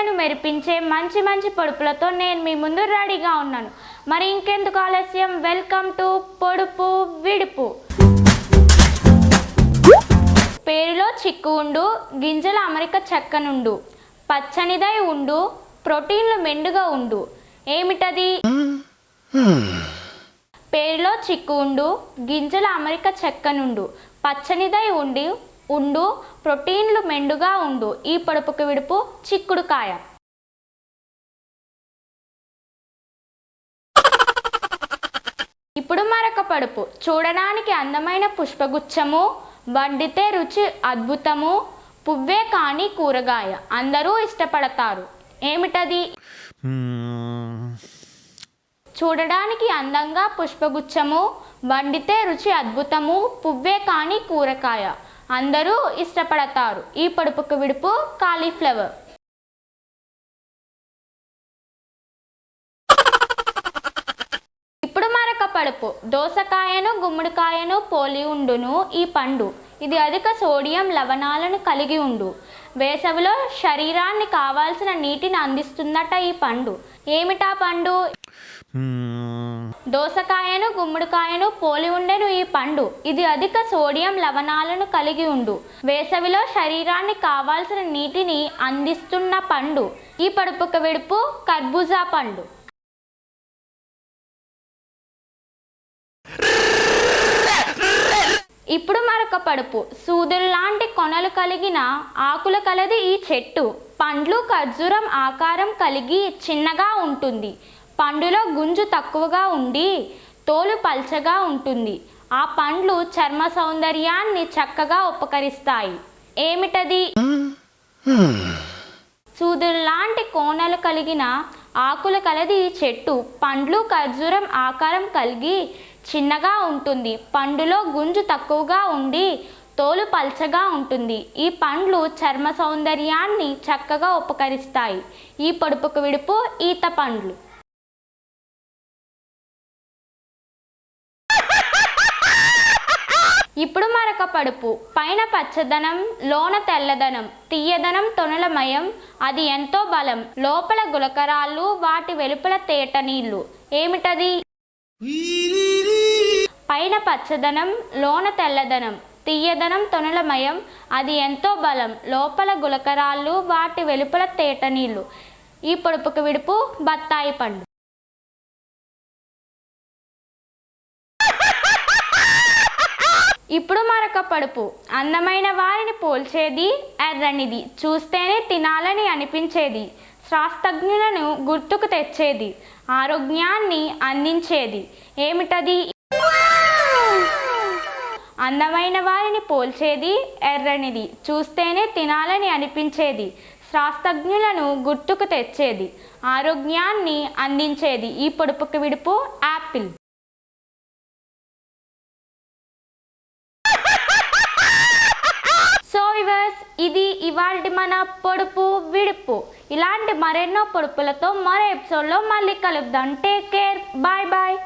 ప్రేక్షకులను మెరిపించే మంచి మంచి పొడుపులతో నేను మీ ముందు రెడీగా ఉన్నాను. మరి ఇంకెందుకు ఆలస్యం, వెల్కమ్ టు పొడుపు విడుపు. పేరులో చిక్కు ఉండు, గింజల అమరిక చక్కనుండు, పచ్చనిదై ఉండు, ప్రోటీన్లు మెండుగా ఉండు. ఏమిటది? పేరులో చిక్కు ఉండు, గింజల అమరిక చక్కనుండు, పచ్చనిదై ఉండు, ప్రోటీన్లు మెండుగా ఉండు. ఈ పొడుపుకు విడుపు చిక్కుడుకాయ. ఇప్పుడు మరొక పొడుపు. చూడడానికి అందమైన పుష్పగుచ్చము, వండితే రుచి అద్భుతము, పువ్వే కాని కూరగాయ, అందరూ ఇష్టపడతారు. ఏమిటది? చూడడానికి అందంగా పుష్పగుచ్చము, వండితే రుచి అద్భుతము, పువ్వే కాని కూరగాయ, అందరూ ఇష్టపడతారు. ఈ పొడుపుకు విడుపు కాలీఫ్లవర్. ఇప్పుడు మరొక పొడుపు. దోసకాయను గుమ్మడికాయను పోలి ఉండును ఈ పండు, ఇది అధిక సోడియం లవణాలను కలిగి ఉండు. వేసవిలో శరీరాన్ని కావాల్సిన నీటిని అందిస్తుందట ఈ పండు. ఏమిటా పండు? దోసకాయను గుమ్మడికాయను పోలి ఉండెను ఈ పండు, ఇది అధిక సోడియం లవణాలను కలిగి ఉండు. వేసవిలో శరీరాన్ని కావాల్సిన నీటిని అందిస్తున్న పండు. ఈ పొడుపుకు విడుపు కర్బూజా పండు. ఇప్పుడు మరొక పొడుపు. సూదుల్లాంటి కొనలు కలిగిన ఆకులు కలది ఈ చెట్టు, పండ్లు ఖర్జూరం ఆకారం కలిగి చిన్నగా ఉంటుంది, పండులో గుంజు తక్కువగా ఉండి తోలు పల్చగా ఉంటుంది. ఆ పండ్లు చర్మ సౌందర్యాన్ని చక్కగా ఉపకరిస్తాయి. ఏమిటది? సూదుల్లాంటి కోనలు కలిగిన ఆకులు కలది ఈ చెట్టు, పండ్లు ఖర్జూరం ఆకారం కలిగి చిన్నగా ఉంటుంది, పండులో గుంజు తక్కువగా ఉండి తోలు పల్చగా ఉంటుంది. ఈ పండ్లు చర్మ సౌందర్యాన్ని చక్కగా ఉపకరిస్తాయి. ఈ పొడుపుకు విడుపు ఈత పండ్లు. ఇప్పుడు మరొక పొడుపు. పైన పచ్చదనం, లోన తెల్లదనం, తీయదనం తొనలమయం, అది ఎంతో బలం, లోపల గులకరాళ్ళు, వాటి వెలుపల తేట నీళ్లు. ఏమిటది? పైన పచ్చదనం, లోన తెల్లదనం, తీయదనం తొనలమయం, అది ఎంతో బలం, లోపల గులకరాళ్ళు, వాటి వెలుపల తేట నీళ్లు. ఈ పొడుపుకు విడుపు బత్తాయి పండు. ఇప్పుడు మరొక పొడుపు. అందమైన వారిని పోల్చేది, ఎర్రనిది, చూస్తేనే తినాలని అనిపించేది, శాస్త్రజ్ఞులను గుర్తుకు తెచ్చేది, ఆరోగ్యాన్ని అందించేది. ఏమిటది? అందమైన వారిని పోల్చేది, ఎర్రనిది, చూస్తేనే తినాలని అనిపించేది, శాస్త్రజ్ఞులను గుర్తుకు తెచ్చేది, ఆరోగ్యాన్ని అందించేది. ఈ పొడుపుకు విడుపు యాపిల్. సో వివర్స్, ఇది ఇవాల్టి మన పొడుపు విడుపు. ఇలాంటి మరెన్నో పొడుపులతో మరో ఎపిసోడ్లో మళ్ళీ కలుద్దాం. Take care, bye bye.